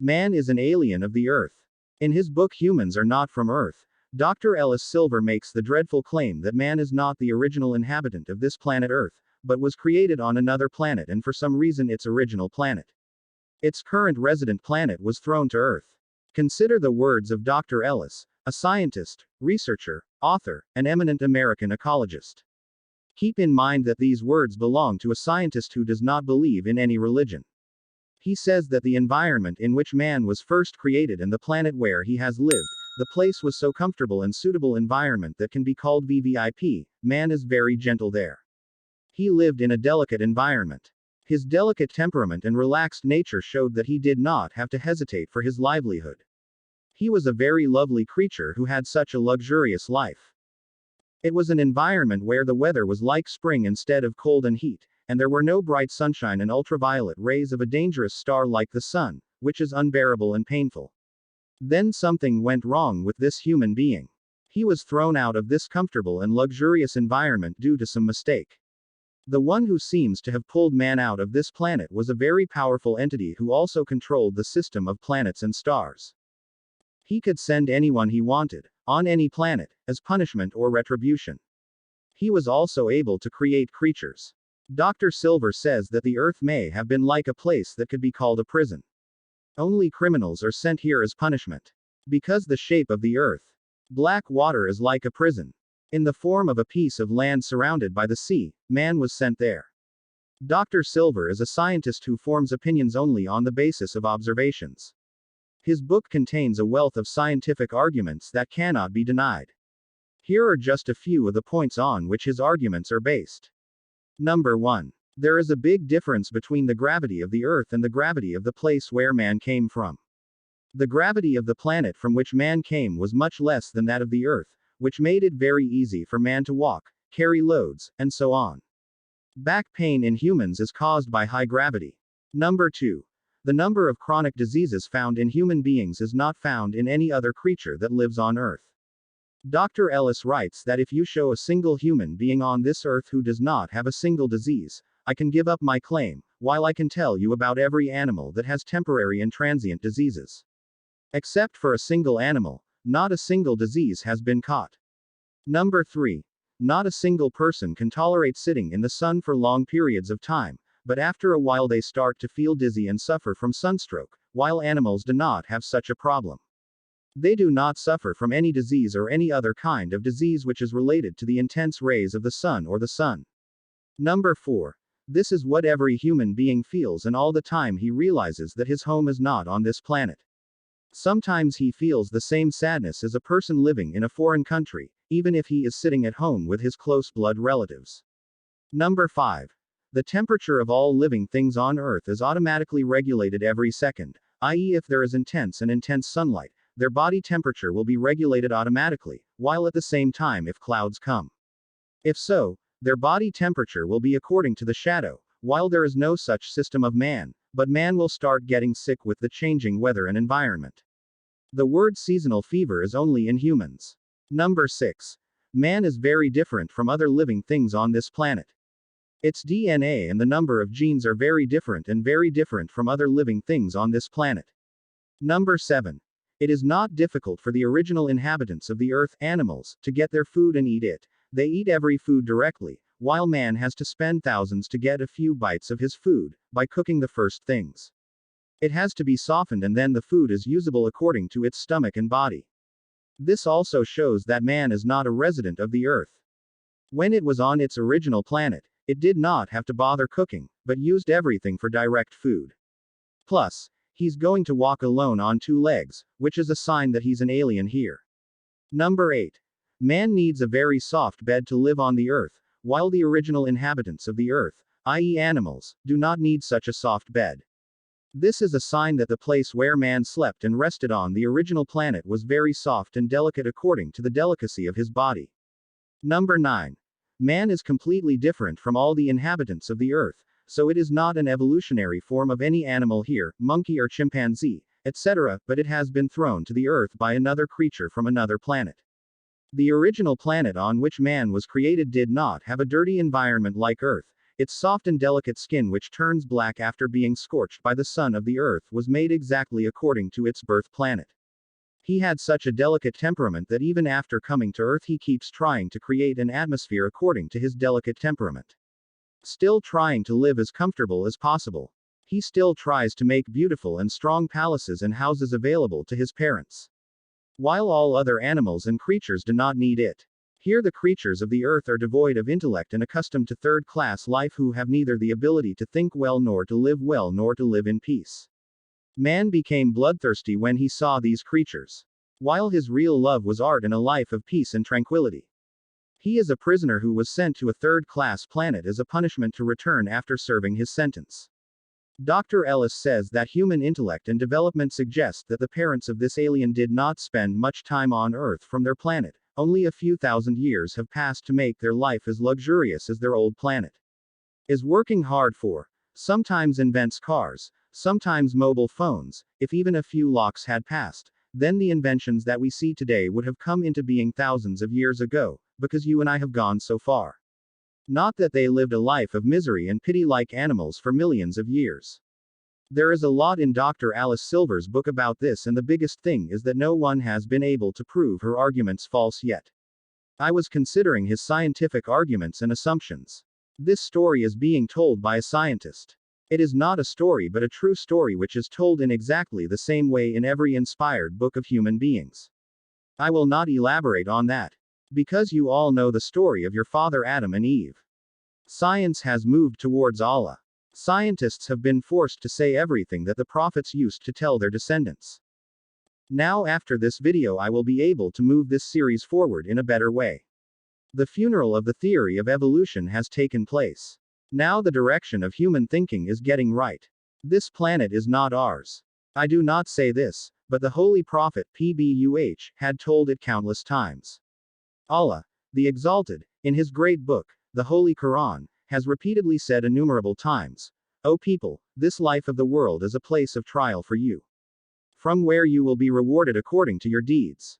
Man is an alien of the Earth. In his book Humans Are Not From Earth, Dr. Ellis Silver makes the dreadful claim that man is not the original inhabitant of this planet Earth, but was created on another planet and for some reason its original planet. Its current resident planet was thrown to Earth. Consider the words of Dr. Ellis, a scientist, researcher, author, and eminent American ecologist. Keep in mind that these words belong to a scientist who does not believe in any religion. He says that the environment in which man was first created and the planet where he has lived, the place was so comfortable and suitable environment that can be called VVIP, man is very gentle there. He lived in a delicate environment. His delicate temperament and relaxed nature showed that he did not have to hesitate for his livelihood. He was a very lovely creature who had such a luxurious life. It was an environment where the weather was like spring instead of cold and heat, and there were no bright sunshine and ultraviolet rays of a dangerous star like the sun, which is unbearable and painful. Then something went wrong with this human being. He was thrown out of this comfortable and luxurious environment due to some mistake. The one who seems to have pulled man out of this planet was a very powerful entity who also controlled the system of planets and stars. He could send anyone he wanted, on any planet, as punishment or retribution. He was also able to create creatures. Dr. Silver says that the Earth may have been like a place that could be called a prison. Only criminals are sent here as punishment. Because the shape of the Earth. Black water is like a prison. In the form of a piece of land surrounded by the sea, man was sent there. Dr. Silver is a scientist who forms opinions only on the basis of observations. His book contains a wealth of scientific arguments that cannot be denied. Here are just a few of the points on which his arguments are based. Number 1. There is a big difference between the gravity of the Earth and the gravity of the place where man came from. The gravity of the planet from which man came was much less than that of the Earth, which made it very easy for man to walk, carry loads, and so on. Back pain in humans is caused by high gravity. Number 2. The number of chronic diseases found in human beings is not found in any other creature that lives on Earth. Dr. Ellis writes that if you show a single human being on this earth who does not have a single disease, I can give up my claim, while I can tell you about every animal that has temporary and transient diseases. Except for a single animal, not a single disease has been caught. Number 3. Not a single person can tolerate sitting in the sun for long periods of time, but after a while they start to feel dizzy and suffer from sunstroke, while animals do not have such a problem. They do not suffer from any disease or any other kind of disease which is related to the intense rays of the sun or the sun. Number 4. This is what every human being feels and all the time he realizes that his home is not on this planet. Sometimes he feels the same sadness as a person living in a foreign country, even if he is sitting at home with his close blood relatives. Number 5. The temperature of all living things on Earth is automatically regulated every second, i.e., if there is intense sunlight, their body temperature will be regulated automatically, while at the same time if clouds come. If so, their body temperature will be according to the shadow, while there is no such system of man, but man will start getting sick with the changing weather and environment. The word seasonal fever is only in humans. Number 6. Man is very different from other living things on this planet. Its DNA and the number of genes are very different from other living things on this planet. Number 7. It is not difficult for the original inhabitants of the Earth, animals, to get their food and eat it. They eat every food directly, while man has to spend thousands to get a few bites of his food, by cooking the first things. It has to be softened and then the food is usable according to its stomach and body. This also shows that man is not a resident of the Earth. When it was on its original planet, it did not have to bother cooking, but used everything for direct food. Plus, he's going to walk alone on 2 legs, which is a sign that he's an alien here. Number 8. Man needs a very soft bed to live on the Earth, while the original inhabitants of the Earth, i.e. animals, do not need such a soft bed. This is a sign that the place where man slept and rested on the original planet was very soft and delicate according to the delicacy of his body. Number 9. Man is completely different from all the inhabitants of the Earth, so it is not an evolutionary form of any animal here, monkey or chimpanzee, etc., but it has been thrown to the Earth by another creature from another planet. The original planet on which man was created did not have a dirty environment like Earth. Its soft and delicate skin, which turns black after being scorched by the sun of the earth, was made exactly according to its birth planet. He had such a delicate temperament that even after coming to Earth he keeps trying to create an atmosphere according to his delicate temperament. Still trying to live as comfortable as possible. He still tries to make beautiful and strong palaces and houses available to his parents. While all other animals and creatures do not need it. Here the creatures of the earth are devoid of intellect and accustomed to third-class life, who have neither the ability to think well nor to live well nor to live in peace. Man became bloodthirsty when he saw these creatures. While his real love was art and a life of peace and tranquility. He is a prisoner who was sent to a third-class planet as a punishment to return after serving his sentence. Dr. Ellis says that human intellect and development suggest that the parents of this alien did not spend much time on Earth from their planet. Only a few thousand years have passed to make their life as luxurious as their old planet is working hard for. Sometimes invents cars, sometimes mobile phones. If even a few locks had passed, then the inventions that we see today would have come into being thousands of years ago, because you and I have gone so far. Not that they lived a life of misery and pity like animals for millions of years. There is a lot in Dr. Alice Silver's book about this, and the biggest thing is that no one has been able to prove her arguments false yet. I was considering his scientific arguments and assumptions. This story is being told by a scientist. It is not a story but a true story which is told in exactly the same way in every inspired book of human beings. I will not elaborate on that. Because you all know the story of your father Adam and Eve. Science has moved towards Allah. Scientists have been forced to say everything that the prophets used to tell their descendants. Now after this video I will be able to move this series forward in a better way. The funeral of the theory of evolution has taken place. Now the direction of human thinking is getting right. This planet is not ours. I do not say this, but the Holy Prophet PBUH had told it countless times. Allah, the Exalted, in his great book, the Holy Quran, has repeatedly said innumerable times, O people, this life of the world is a place of trial for you, from where you will be rewarded according to your deeds.